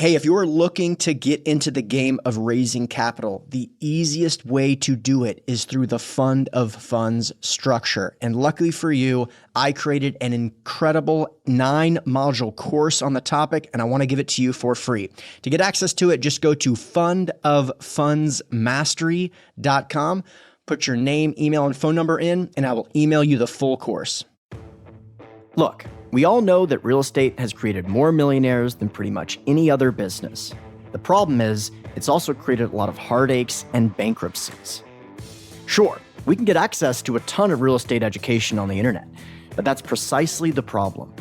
Hey, if you're looking to get into the game of raising capital, the easiest way to do it is through the fund of funds structure. And luckily for you, I created an incredible 9-module course on the topic, and I want to give it to you for free. To get access to it, just go to fundoffundsmastery.com, put your name, email, and phone number in, and I will email you the full course. Look, we all know that real estate has created more millionaires than pretty much any other business. The problem is, it's also created a lot of heartaches and bankruptcies. Sure, we can get access to a ton of real estate education on the internet, but that's precisely the problem.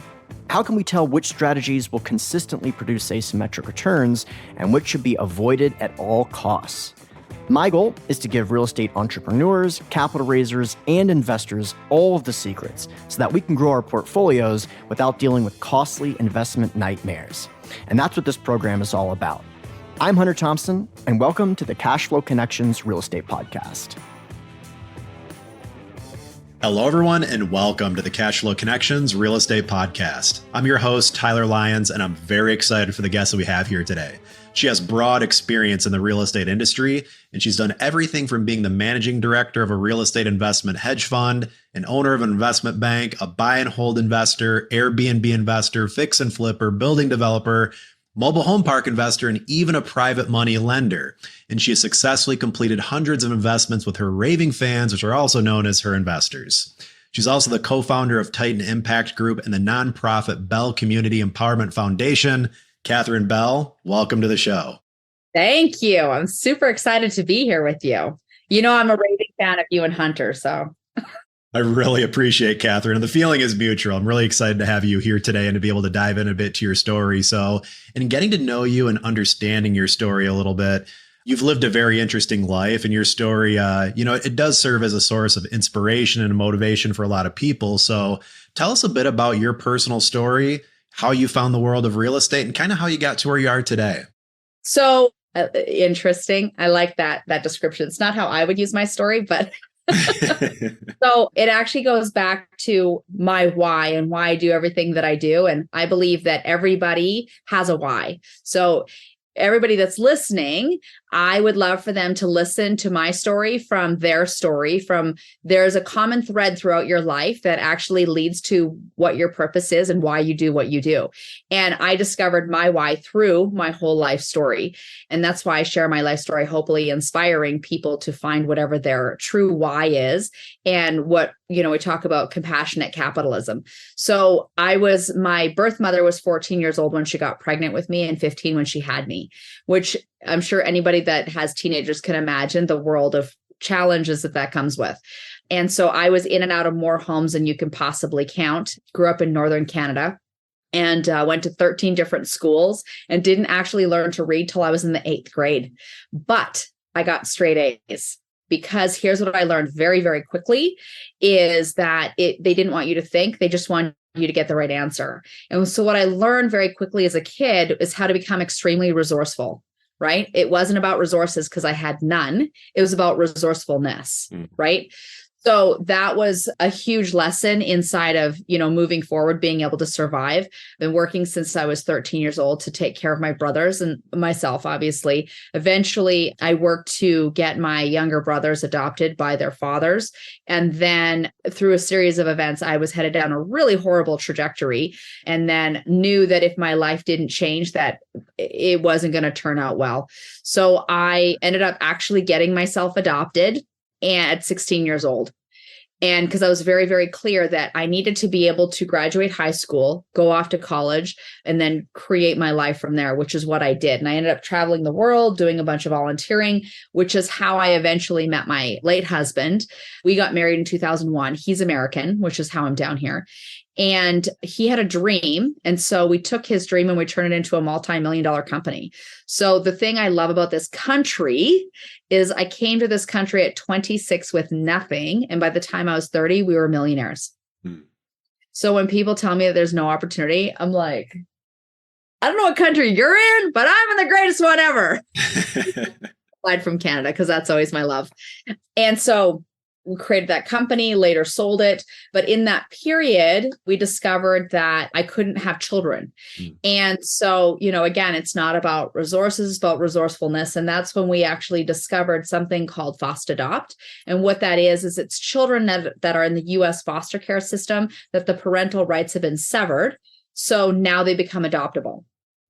How can we tell which strategies will consistently produce asymmetric returns and which should be avoided at all costs? My goal is to give real estate entrepreneurs, capital raisers, and investors all of the secrets so that we can grow our portfolios without dealing with costly investment nightmares. And that's what this program is all about. I'm Hunter Thompson, and welcome to the Cashflow Connections Real Estate Podcast. Hello, everyone, and welcome to the Cashflow Connections Real Estate Podcast. I'm your host, Tyler Lyons, and I'm very excited for the guest that we have here today. She has broad experience in the real estate industry, and she's done everything from being the managing director of a real estate investment hedge fund, an owner of an investment bank, a buy and hold investor, Airbnb investor, fix and flipper, building developer, mobile home park investor, and even a private money lender. And she has successfully completed hundreds of investments with her raving fans, which are also known as her investors. She's also the co-founder of Titan Impact Group and the nonprofit Bell Community Empowerment Foundation. Catherine Bell, welcome to the show. Thank you. I'm super excited to be here with you. You know, I'm a raving fan of you and Hunter, so. I really appreciate Catherine, and the feeling is mutual. I'm really excited to have you here today and to be able to dive in a bit to your story. So, in getting to know you and understanding your story a little bit, you've lived a very interesting life, and your story, it does serve as a source of inspiration and motivation for a lot of people. So, tell us a bit about your personal story, how you found the world of real estate, and kind of how you got to where you are today. So interesting. I like that description. It's not how I would use my story, but so it actually goes back to my why and why I do everything that I do. And I believe that everybody has a why. So everybody that's listening, I would love for them to listen to my story from their story. There's a common thread throughout your life that actually leads to what your purpose is and why you do what you do. And I discovered my why through my whole life story. And that's why I share my life story, hopefully inspiring people to find whatever their true why is. And what, we talk about compassionate capitalism. So my birth mother was 14 years old when she got pregnant with me and 15 when she had me, which I'm sure anybody that has teenagers can imagine the world of challenges that comes with. And so I was in and out of more homes than you can possibly count. Grew up in Northern Canada and went to 13 different schools and didn't actually learn to read till I was in the 8th grade. But I got straight A's. Because here's what I learned very, very quickly is that they didn't want you to think, they just wanted you to get the right answer. And so what I learned very quickly as a kid is how to become extremely resourceful, right? It wasn't about resources because I had none. It was about resourcefulness, right? So that was a huge lesson inside of, moving forward, being able to survive. I've been working since I was 13 years old to take care of my brothers and myself, obviously. Eventually, I worked to get my younger brothers adopted by their fathers. And then through a series of events, I was headed down a really horrible trajectory and then knew that if my life didn't change, that it wasn't going to turn out well. So I ended up actually getting myself adopted at 16 years old. And because I was very, very clear that I needed to be able to graduate high school, go off to college, and then create my life from there, which is what I did. And I ended up traveling the world, doing a bunch of volunteering, which is how I eventually met my late husband. We got married in 2001. He's American, which is how I'm down here. And he had a dream. And so we took his dream and we turned it into a multi-million-dollar company. So the thing I love about this country is I came to this country at 26 with nothing. And by the time I was 30, we were millionaires. So when people tell me that there's no opportunity, I'm like, I don't know what country you're in, but I'm in the greatest one ever. Aside from Canada, because that's always my love. And so we created that company, later sold it. But in that period, we discovered that I couldn't have children. And so, again, it's not about resources, it's about resourcefulness. And that's when we actually discovered something called Foster Adopt. And what that is it's children that are in the US foster care system that the parental rights have been severed. So now they become adoptable,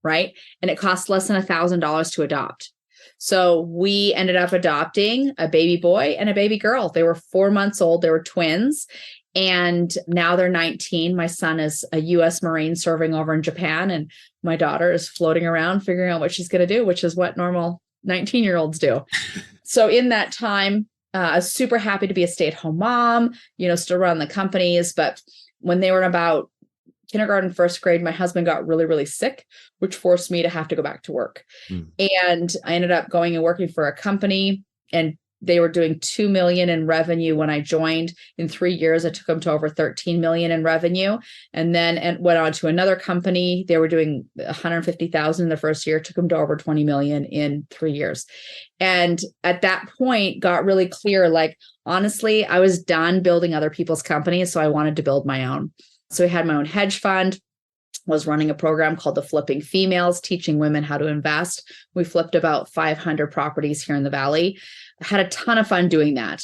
right? And it costs less than $1,000 to adopt. So we ended up adopting a baby boy and a baby girl. They were 4 months old. They were twins. And now they're 19. My son is a US Marine serving over in Japan. And my daughter is floating around figuring out what she's going to do, which is what normal 19-year-olds do. So in that time, I was super happy to be a stay-at-home mom, still run the companies. But when they were about kindergarten, first grade, my husband got really, really sick, which forced me to have to go back to work. And I ended up going and working for a company, and they were doing 2 million in revenue when I joined. In 3 years, I took them to over 13 million in revenue, and then went on to another company. They were doing 150,000 in the first year, took them to over 20 million in 3 years. And at that point, got really clear, like, honestly, I was done building other people's companies. So I wanted to build my own. So I had my own hedge fund, was running a program called the Flipping Females, teaching women how to invest. We flipped about 500 properties here in the Valley. I had a ton of fun doing that.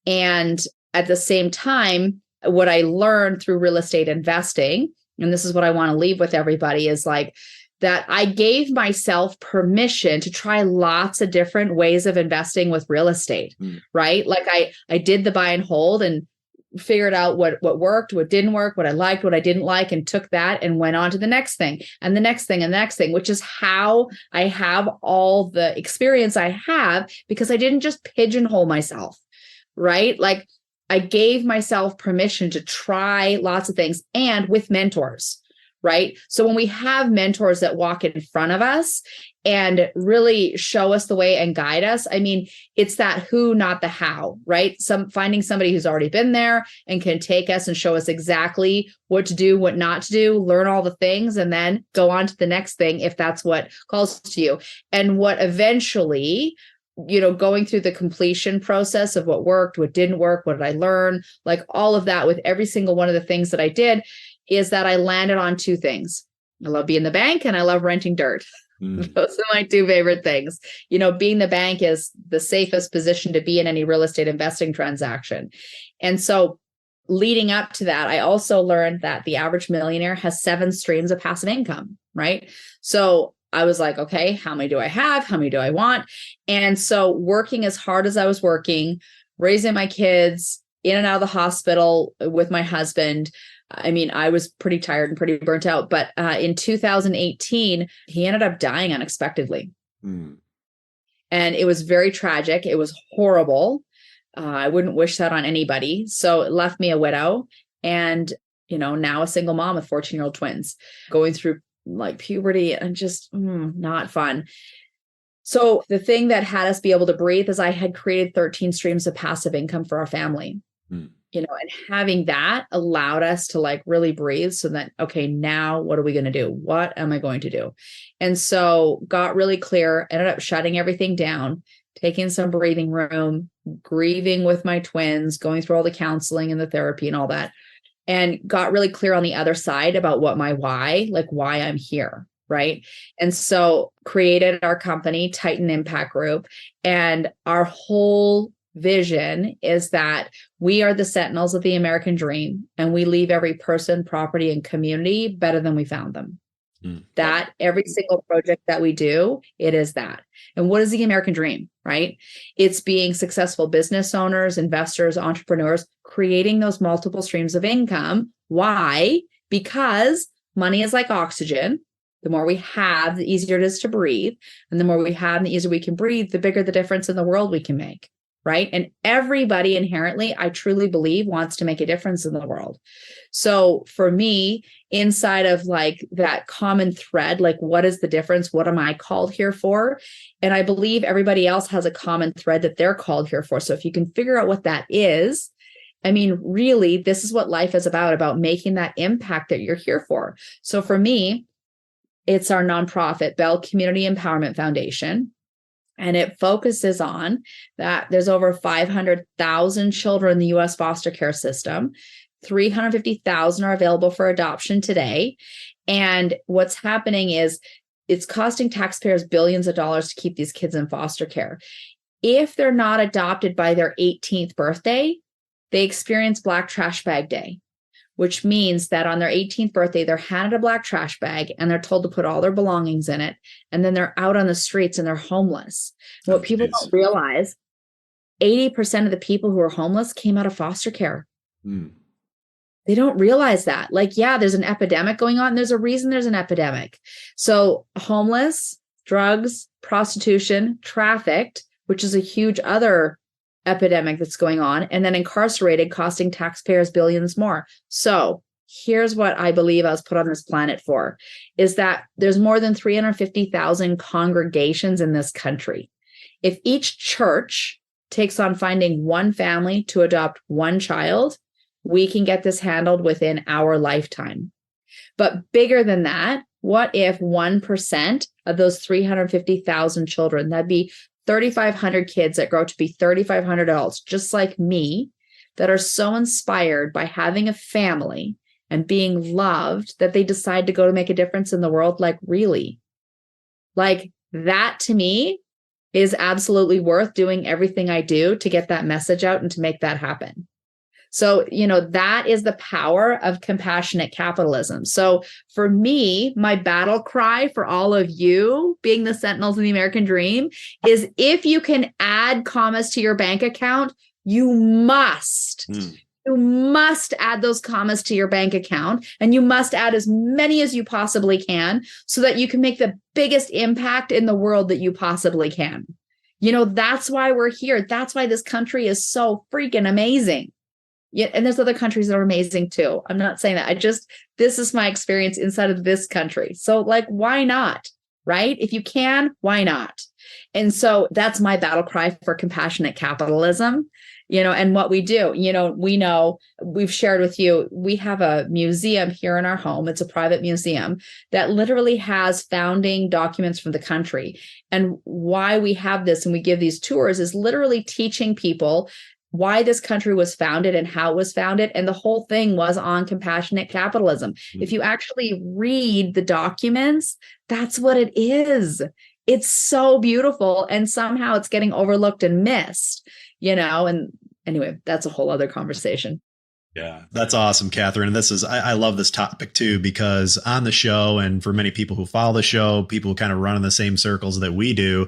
And at the same time, what I learned through real estate investing, and this is what I want to leave with everybody, is like that I gave myself permission to try lots of different ways of investing with real estate, right? Like I did the buy and hold and figured out what worked, what didn't work, what I liked, what I didn't like, and took that and went on to the next thing and the next thing and the next thing, which is how I have all the experience I have, because I didn't just pigeonhole myself, right? Like I gave myself permission to try lots of things, and with mentors, right? So when we have mentors that walk in front of us and really show us the way and guide us, I mean, it's that who, not the how, right? Finding somebody who's already been there and can take us and show us exactly what to do, what not to do, learn all the things, and then go on to the next thing if that's what calls to you. And what eventually, going through the completion process of what worked, what didn't work, what did I learn, like all of that with every single one of the things that I did, is that I landed on two things. I love being the bank and I love renting dirt. Those are my two favorite things. Being the bank is the safest position to be in any real estate investing transaction. And so leading up to that, I also learned that the average millionaire has 7 streams of passive income, right? So I was like, okay, how many do I have? How many do I want? And so working as hard as I was working, raising my kids, in and out of the hospital with my husband, I mean, I was pretty tired and pretty burnt out, but in 2018, he ended up dying unexpectedly. And it was very tragic. It was horrible. I wouldn't wish that on anybody. So it left me a widow and, now a single mom with 14-year-old twins, going through like puberty and just not fun. So the thing that had us be able to breathe is I had created 13 streams of passive income for our family. And having that allowed us to like really breathe, so that, okay, now what are we going to do? What am I going to do? And so got really clear, ended up shutting everything down, taking some breathing room, grieving with my twins, going through all the counseling and the therapy and all that, and got really clear on the other side about what my why, like why I'm here. Right. And so created our company, Titan Impact Group, and our whole vision is that we are the sentinels of the American dream, and we leave every person, property, and community better than we found them. That every single project that we do, it is that. And what is the American dream, right? It's being successful business owners, investors, entrepreneurs, creating those multiple streams of income. Why? Because money is like oxygen. The more we have, the easier it is to breathe. And the more we have, the easier we can breathe, the bigger the difference in the world we can make. Right. And everybody inherently, I truly believe, wants to make a difference in the world. So for me, inside of like that common thread, like what is the difference? What am I called here for? And I believe everybody else has a common thread that they're called here for. So if you can figure out what that is, I mean, really, this is what life is about making that impact that you're here for. So for me, it's our nonprofit, Bell Community Empowerment Foundation. And it focuses on that there's over 500,000 children in the US foster care system. 350,000 are available for adoption today. And what's happening is it's costing taxpayers billions of dollars to keep these kids in foster care. If they're not adopted by their 18th birthday, they experience Black Trash Bag Day, which means that on their 18th birthday, they're handed a black trash bag and they're told to put all their belongings in it. And then they're out on the streets and they're homeless. What people don't realize, 80% of the people who are homeless came out of foster care. They don't realize that. Like, yeah, there's an epidemic going on. There's a reason there's an epidemic. So homeless, drugs, prostitution, trafficked, which is a huge other epidemic that's going on, and then incarcerated, costing taxpayers billions more. So here's what I believe I was put on this planet for, is that there's more than 350,000 congregations in this country. If each church takes on finding one family to adopt one child, we can get this handled within our lifetime. But bigger than that, what if 1% of those 350,000 children, that'd be 3,500 kids that grow up to be 3,500 adults, just like me, that are so inspired by having a family and being loved that they decide to go to make a difference in the world? Like, really? Like, that to me is absolutely worth doing everything I do to get that message out and to make that happen. So, that is the power of compassionate capitalism. So for me, my battle cry for all of you being the sentinels of the American dream is, if you can add commas to your bank account, you must. You must add those commas to your bank account, and you must add as many as you possibly can so that you can make the biggest impact in the world that you possibly can. That's why we're here. That's why this country is so freaking amazing. Yeah, and there's other countries that are amazing too. I'm not saying that. This is my experience inside of this country. So like, why not? Right? If you can, why not? And so that's my battle cry for compassionate capitalism, and what we do. We know, we've shared with you, we have a museum here in our home. It's a private museum that literally has founding documents from the country. And why we have this and we give these tours is literally teaching people why this country was founded and how it was founded. And the whole thing was on compassionate capitalism. If you actually read the documents, that's what it is. It's so beautiful. And somehow it's getting overlooked and missed, and anyway, that's a whole other conversation. Yeah, that's awesome, Catherine. I love this topic too, because on the show, and for many people who follow the show, people who kind of run in the same circles that we do,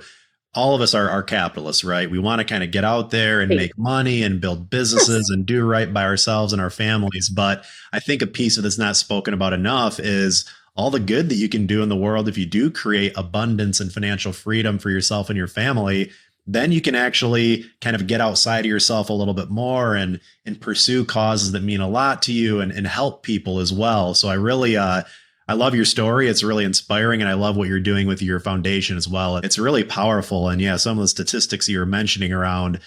all of us are capitalists, right? We want to kind of get out there and make money and build businesses and do right by ourselves and our families. But I think a piece of that's not spoken about enough is all the good that you can do in the world. If you do create abundance and financial freedom for yourself and your family, then you can actually kind of get outside of yourself a little bit more and pursue causes that mean a lot to you and help people as well. So I love your story. It's really inspiring. And I love what you're doing with your foundation as well. It's really powerful. And yeah, some of the statistics you were mentioning around,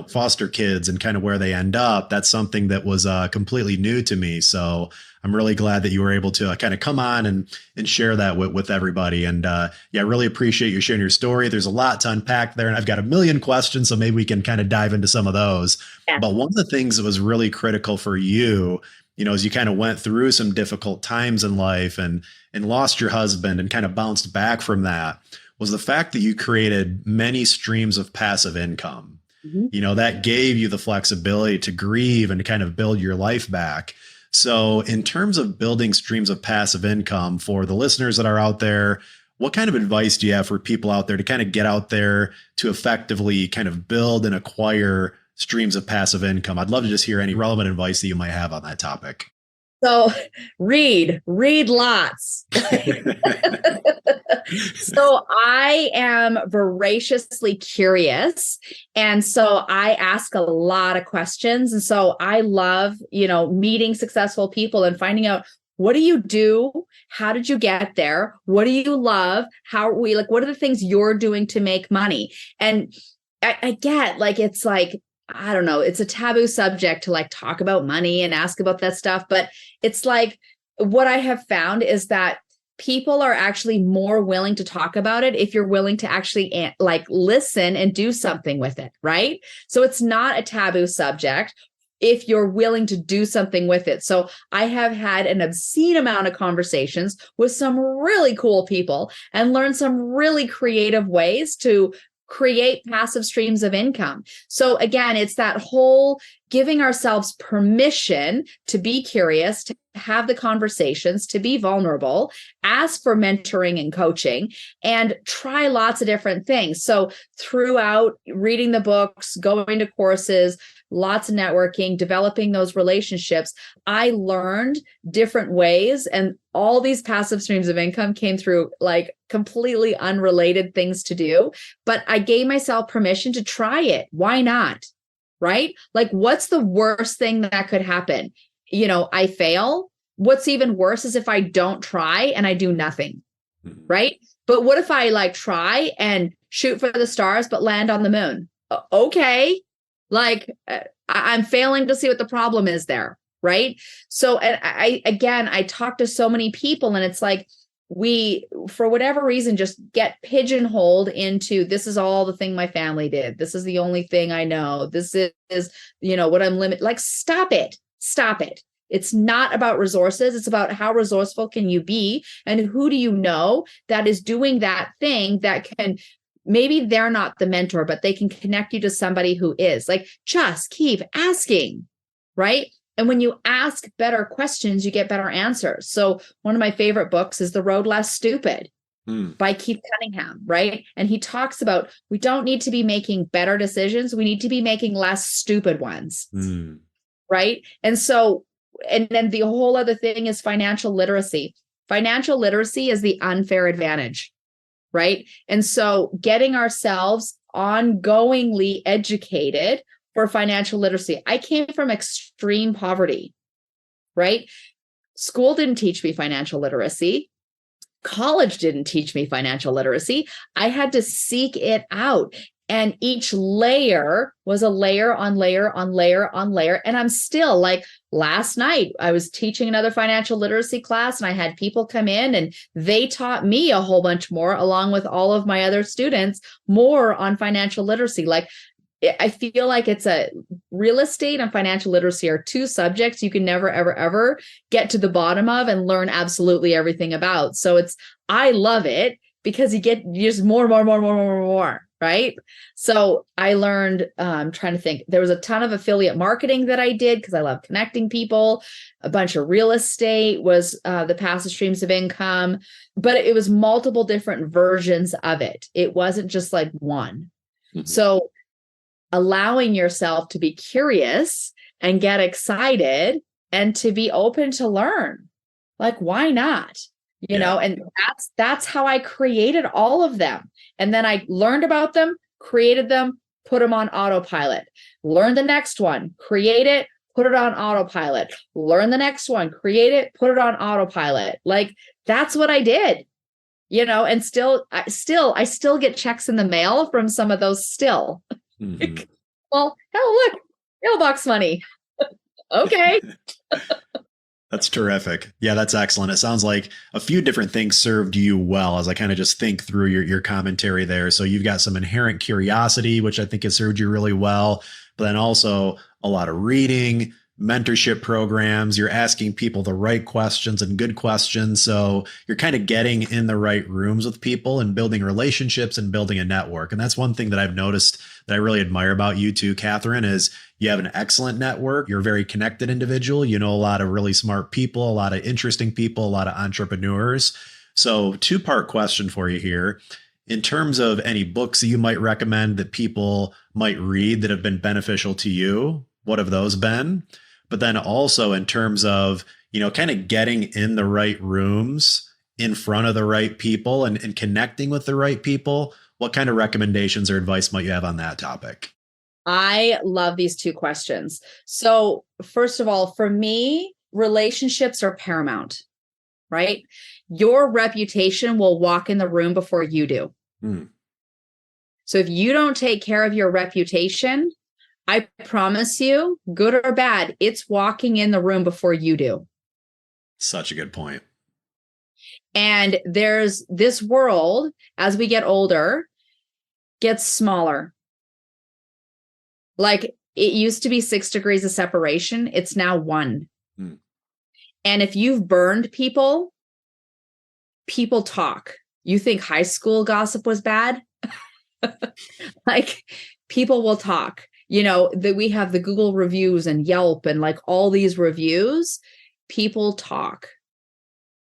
foster kids and kind of where they end up, that's something that was completely new to me. So I'm really glad that you were able to kind of come on and share that with everybody. And I really appreciate you sharing your story. There's a lot to unpack there, and I've got a million questions, so maybe we can kind of dive into some of those. Yeah. But one of the things that was really critical for you, as you kind of went through some difficult times in life and lost your husband and kind of bounced back from that, was the fact that you created many streams of passive income. Mm-hmm. That gave you the flexibility to grieve and to kind of build your life back. So in terms of building streams of passive income for the listeners that are out there, what kind of advice do you have for people out there to kind of get out there to effectively kind of build and acquire streams of passive income? I'd love to just hear any relevant advice that you might have on that topic. So read lots. So I am voraciously curious. And so I ask a lot of questions. And so I love, meeting successful people and finding out, what do you do? How did you get there? What do you love? How are we what are the things you're doing to make money? And I get it's I don't know, it's a taboo subject to talk about money and ask about that stuff. But it's what I have found is that people are actually more willing to talk about it if you're willing to actually like listen and do something with it, right? So it's not a taboo subject if you're willing to do something with it. So I have had an obscene amount of conversations with some really cool people and learned some really creative ways to create passive streams of income. So again, it's that whole giving ourselves permission to be curious, to have the conversations, to be vulnerable, ask for mentoring and coaching, and try lots of different things. So throughout reading the books, going to courses, lots of networking, developing those relationships, I learned different ways. And all these passive streams of income came through like completely unrelated things to do. But I gave myself permission to try it. Why not? Right? Like, what's the worst thing that could happen? I fail. What's even worse is if I don't try and I do nothing. Right? But what if I like try and shoot for the stars, but land on the moon? Okay. Like I'm failing to see what the problem is there. Right. So, and I talk to so many people and it's like, we, for whatever reason, just get pigeonholed into this is all the thing my family did. This is the only thing I know. This is what I'm limited. Like, stop it. Stop it. It's not about resources. It's about how resourceful can you be? And who do you know that is doing that thing that can, maybe they're not the mentor, but they can connect you to somebody who is. Like, just keep asking, right? And when you ask better questions, you get better answers. So one of my favorite books is The Road Less Stupid by Keith Cunningham, right? And he talks about we don't need to be making better decisions. We need to be making less stupid ones, right? And so, and then the whole other thing is financial literacy. Financial literacy is the unfair advantage, right? And so getting ourselves ongoingly educated for financial literacy. I came from extreme poverty, right? School didn't teach me financial literacy. College didn't teach me financial literacy. I had to seek it out. And each layer was a layer on layer on layer on layer. And I'm still like, last night, I was teaching another financial literacy class and I had people come in and they taught me a whole bunch more, along with all of my other students, more on financial literacy. Like, I feel like it's a real estate and financial literacy are two subjects you can never, ever, ever get to the bottom of and learn absolutely everything about. So I love it because you just more, right? So I learned, trying to think, there was a ton of affiliate marketing that I did because I love connecting people. A bunch of real estate was the passive streams of income, but it was multiple different versions of it. It wasn't just like one. So allowing yourself to be curious and get excited and to be open to learn. Like, why not? And that's how I created all of them. And then I learned about them, created them, put them on autopilot. Learn the next one, create it, put it on autopilot. Learn the next one, create it, put it on autopilot. Like, that's what I did. And I still get checks in the mail from some of those still. Well, oh, look, mailbox money. Okay. That's terrific. Yeah, that's excellent. It sounds like a few different things served you well as I kind of just think through your commentary there. So you've got some inherent curiosity, which I think has served you really well, but then also a lot of reading, mentorship programs. You're asking people the right questions and good questions. So you're kind of getting in the right rooms with people and building relationships and building a network. And that's one thing that I've noticed that I really admire about you too, Catherine, is you have an excellent network. You're a very connected individual. You know a lot of really smart people, a lot of interesting people, a lot of entrepreneurs. So two-part question for you here. In terms of any books that you might recommend that people might read that have been beneficial to you, what have those been? But then also in terms of, kind of getting in the right rooms in front of the right people and connecting with the right people, what kind of recommendations or advice might you have on that topic? I love these two questions. So first of all, for me, relationships are paramount, right? Your reputation will walk in the room before you do. So if you don't take care of your reputation, I promise you, good or bad, it's walking in the room before you do. Such a good point. And there's this world, as we get older, gets smaller. Like it used to be 6 degrees of separation. It's now 1. And if you've burned people, people talk. You think high school gossip was bad? Like people will talk, that we have the Google reviews and Yelp and like all these reviews, people talk.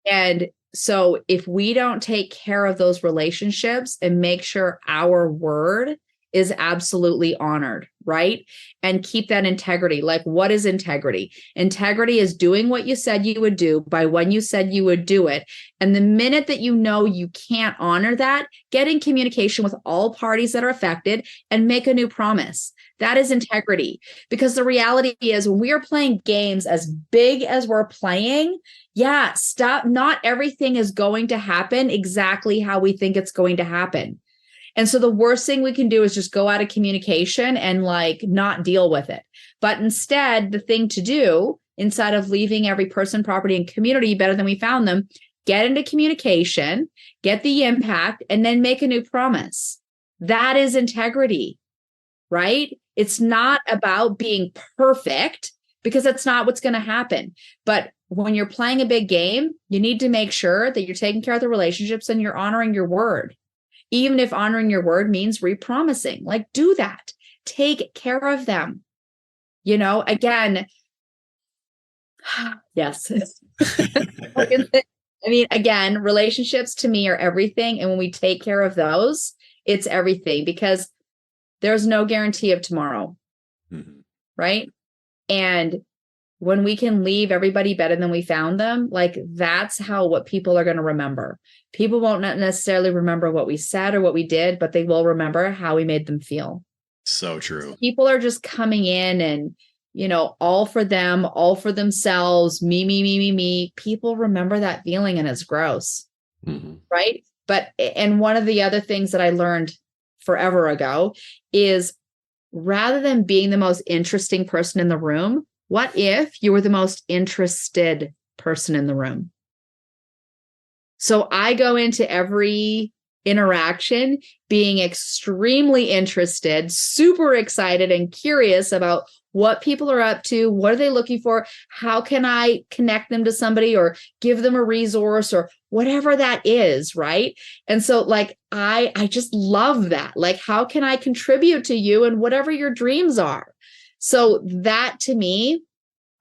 And so if we don't take care of those relationships and make sure our word is absolutely honored, right? And keep that integrity. Like, what is integrity? Integrity is doing what you said you would do by when you said you would do it. And the minute that you know you can't honor that, get in communication with all parties that are affected and make a new promise. That is integrity. Because the reality is when we are playing games as big as we're playing, not everything is going to happen exactly how we think it's going to happen. And so the worst thing we can do is just go out of communication and like not deal with it. But instead, the thing to do inside of leaving every person, property, and community better than we found them, get into communication, get the impact, and then make a new promise. That is integrity, right? It's not about being perfect because that's not what's going to happen. But when you're playing a big game, you need to make sure that you're taking care of the relationships and you're honoring your word. Even if honoring your word means repromising, like do that, take care of them. Again, yes. I mean, again, relationships to me are everything. And when we take care of those, it's everything because there's no guarantee of tomorrow. Right. And when we can leave everybody better than we found them, like that's what people are going to remember. People won't not necessarily remember what we said or what we did, but they will remember how we made them feel. So true. So people are just coming in and, all for them, all for themselves, me. People remember that feeling and it's gross. Right. And one of the other things that I learned forever ago is rather than being the most interesting person in the room, what if you were the most interested person in the room? So I go into every interaction being extremely interested, super excited and curious about what people are up to, what are they looking for, how can I connect them to somebody or give them a resource or whatever that is, right? And so like I just love that. Like how can I contribute to you and whatever your dreams are? So that to me,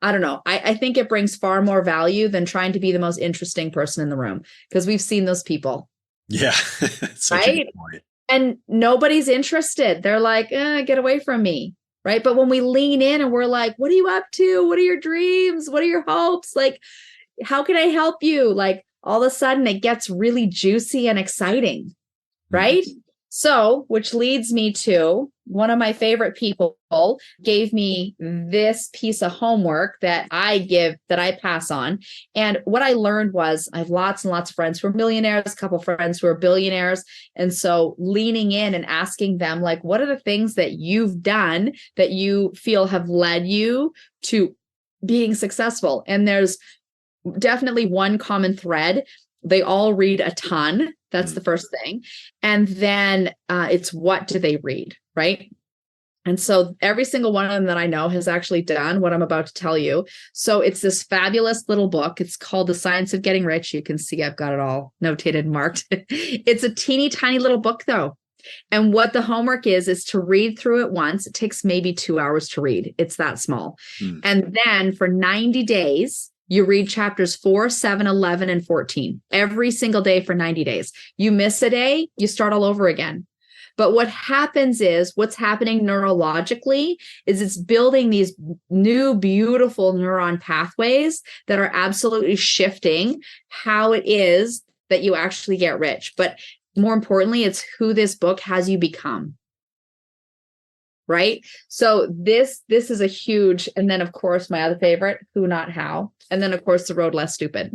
I don't know. I think it brings far more value than trying to be the most interesting person in the room because we've seen those people. Yeah. Such a good point. And nobody's interested. They're like, get away from me. Right. But when we lean in and we're like, what are you up to? What are your dreams? What are your hopes? Like, how can I help you? Like all of a sudden it gets really juicy and exciting. Right. So, which leads me to one of my favorite people gave me this piece of homework that I pass on. And what I learned was I have lots and lots of friends who are millionaires, a couple of friends who are billionaires. And so leaning in and asking them, like, what are the things that you've done that you feel have led you to being successful? And there's definitely one common thread. They all read a ton. That's the first thing. And then it's what do they read, right? And so every single one of them that I know has actually done what I'm about to tell you. So it's this fabulous little book. It's called The Science of Getting Rich. You can see I've got it all notated and marked. It's a teeny tiny little book though. And what the homework is to read through it once. It takes maybe 2 hours to read. It's that small. And then for 90 days, you read chapters 4, 7, 11, and 14 every single day for 90 days. You miss a day, you start all over again. But what happens is what's happening neurologically is it's building these new, beautiful neuron pathways that are absolutely shifting how it is that you actually get rich. But more importantly, it's who this book has you become. Right. So this is a huge, and then of course, my other favorite, Who Not How. And then of course, The Road Less Stupid.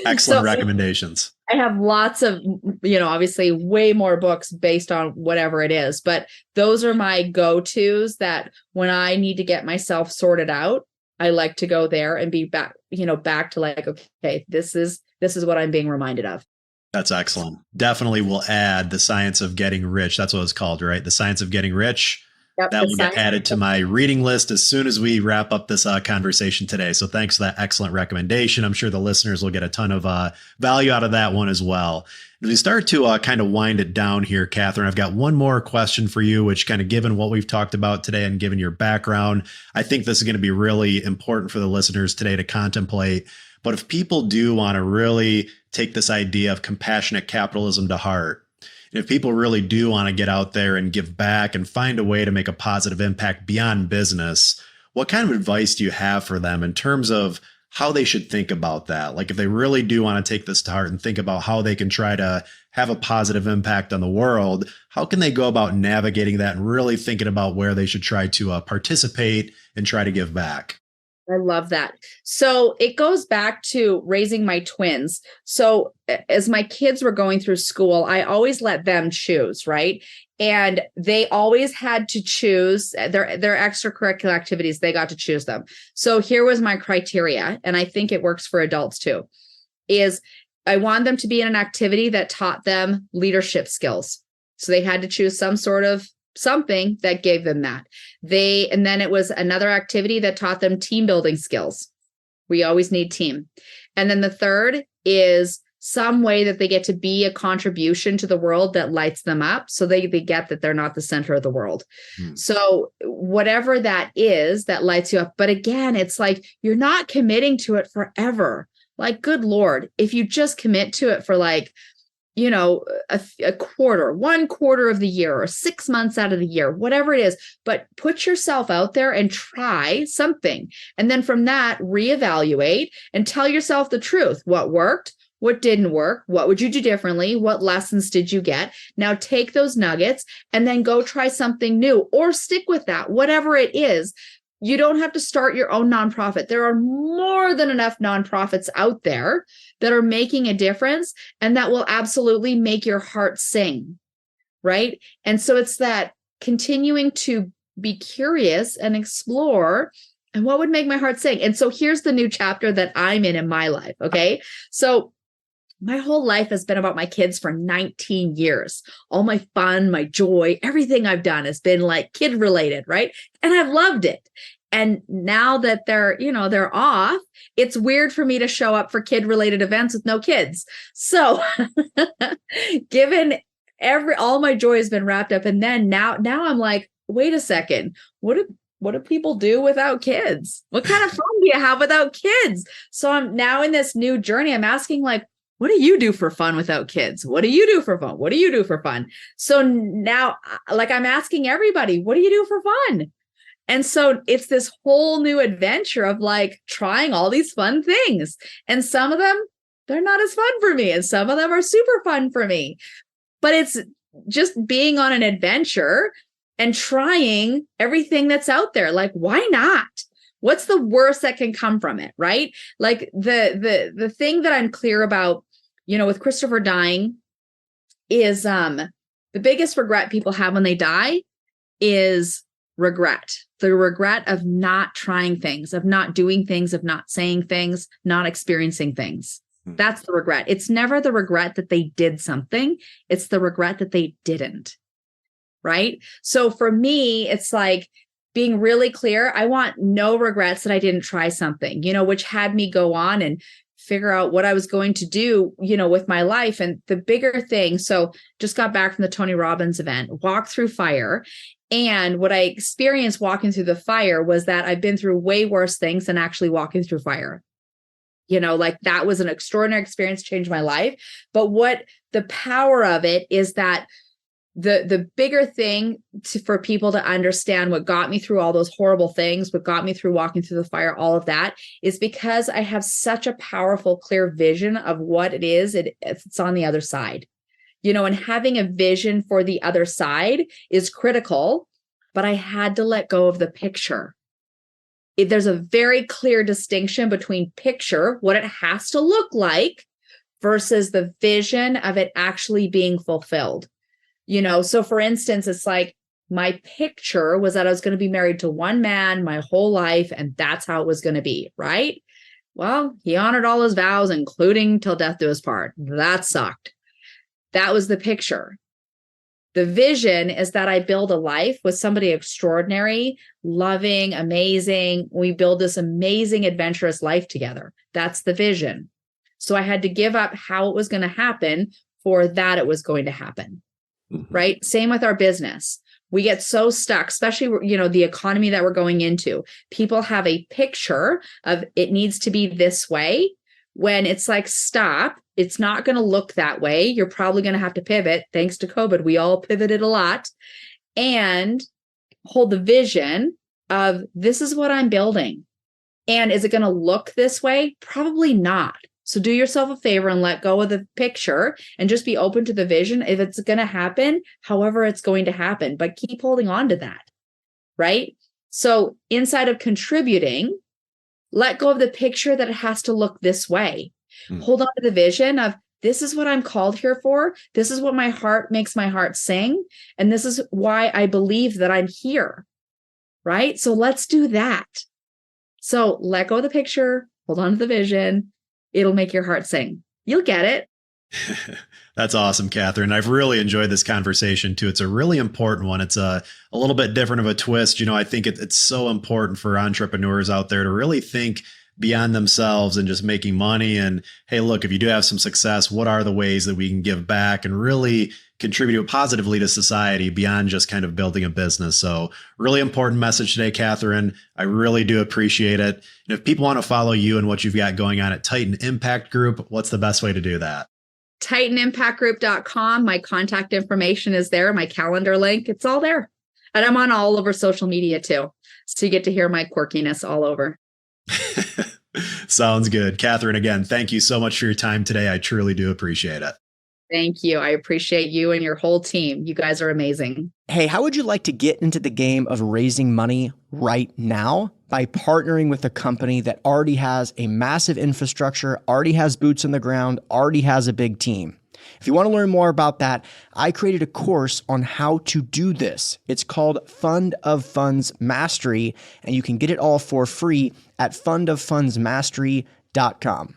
Excellent recommendations. I have lots of, obviously way more books based on whatever it is, but those are my go-tos that when I need to get myself sorted out, I like to go there and be back, back to like, okay, this is this is what I'm being reminded of. That's excellent. Definitely will add The Science of Getting Rich. That's what it's called, right? The Science of Getting Rich. Yep, That will get added to my reading list as soon as we wrap up this conversation today. So thanks for that excellent recommendation. I'm sure the listeners will get a ton of value out of that one as well. As we start to kind of wind it down here, Catherine, I've got one more question for you, which kind of given what we've talked about today and given your background, I think this is going to be really important for the listeners today to contemplate. But if people do want to really take this idea of compassionate capitalism to heart, and if people really do want to get out there and give back and find a way to make a positive impact beyond business, what kind of advice do you have for them in terms of how they should think about that? Like if they really do want to take this to heart and think about how they can try to have a positive impact on the world, how can they go about navigating that and really thinking about where they should try to participate and try to give back? I love that. So it goes back to raising my twins. So as my kids were going through school, I always let them choose, right? And they always had to choose their extracurricular activities. They got to choose them. So here was my criteria, and I think it works for adults too, is I want them to be in an activity that taught them leadership skills. So they had to choose some sort of something that gave them that. And then it was another activity that taught them team building skills. We always need team. And then the third is some way that they get to be a contribution to the world that lights them up. So they get that they're not the center of the world. So whatever that is that lights you up. But again, it's like, you're not committing to it forever. Like, good Lord, if you just commit to it for like, a quarter, 1/4 of the year or 6 months out of the year, whatever it is, but put yourself out there and try something. And then from that, reevaluate and tell yourself the truth. What worked? What didn't work? What would you do differently? What lessons did you get? Now take those nuggets and then go try something new or stick with that, whatever it is. You don't have to start your own nonprofit. There are more than enough nonprofits out there that are making a difference and that will absolutely make your heart sing, right? And so it's that continuing to be curious and explore, and what would make my heart sing? And so here's the new chapter that I'm in my life, okay? So my whole life has been about my kids for 19 years. All my fun, my joy, everything I've done has been like kid related, right? And I've loved it. And now that they're off, it's weird for me to show up for kid related events with no kids. So given all my joy has been wrapped up. And then now I'm like, wait a second, what do people do without kids? What kind of fun do you have without kids? So I'm now in this new journey. I'm asking like, what do you do for fun without kids? What do you do for fun? What do you do for fun? So now, like, I'm asking everybody, what do you do for fun? And so it's this whole new adventure of like trying all these fun things. And some of them, they're not as fun for me. And some of them are super fun for me. But it's just being on an adventure and trying everything that's out there. Like, why not? What's the worst that can come from it, right? Like the thing that I'm clear about, with Christopher dying is the biggest regret people have when they die is regret. The regret of not trying things, of not doing things, of not saying things, not experiencing things. That's the regret. It's never the regret that they did something. It's the regret that they didn't. Right? So for me, it's like being really clear. I want no regrets that I didn't try something, which had me go on and figure out what I was going to do, with my life. And the bigger thing, so just got back from the Tony Robbins event, walk through fire. And what I experienced walking through the fire was that I've been through way worse things than actually walking through fire. Like that was an extraordinary experience, changed my life. But what the power of it is that the bigger thing for people to understand what got me through all those horrible things, what got me through walking through the fire, all of that is because I have such a powerful, clear vision of what it is. It's on the other side. And having a vision for the other side is critical, but I had to let go of the picture. There's a very clear distinction between picture, what it has to look like, versus the vision of it actually being fulfilled. So for instance, it's like my picture was that I was going to be married to one man my whole life, and that's how it was going to be, right? Well, he honored all his vows, including till death do us part. That sucked. That was the picture. The vision is that I build a life with somebody extraordinary, loving, amazing. We build this amazing, adventurous life together. That's the vision. So I had to give up how it was going to happen for that it was going to happen. Right? Same with our business. We get so stuck, especially, the economy that we're going into. People have a picture of it needs to be this way, when it's like, stop, it's not going to look that way. You're probably going to have to pivot. Thanks to COVID, we all pivoted a lot, and hold the vision of this is what I'm building. And is it going to look this way? Probably not. So do yourself a favor and let go of the picture and just be open to the vision. If it's going to happen, however it's going to happen, but keep holding on to that, right? So inside of contributing, let go of the picture that it has to look this way. Hold on to the vision of this is what I'm called here for. This is what my heart makes my heart sing. And this is why I believe that I'm here, right? So let's do that. So let go of the picture, hold on to the vision. It'll make your heart sing. You'll get it. That's awesome, Catherine. I've really enjoyed this conversation too. It's a really important one. It's a little bit different of a twist. I think it's so important for entrepreneurs out there to really think beyond themselves and just making money. And hey, look, if you do have some success, what are the ways that we can give back and really contribute positively to society beyond just kind of building a business? So really important message today, Catherine. I really do appreciate it. And if people want to follow you and what you've got going on at Titan Impact Group, what's the best way to do that? TitanImpactGroup.com. My contact information is there. My calendar link, it's all there. And I'm on all over social media too. So you get to hear my quirkiness all over. Sounds good. Catherine, again, thank you so much for your time today. I truly do appreciate it. Thank you. I appreciate you and your whole team. You guys are amazing. Hey, how would you like to get into the game of raising money right now? By partnering with a company that already has a massive infrastructure, already has boots on the ground, already has a big team. If you want to learn more about that, I created a course on how to do this. It's called Fund of Funds Mastery, and you can get it all for free at fundoffundsmastery.com.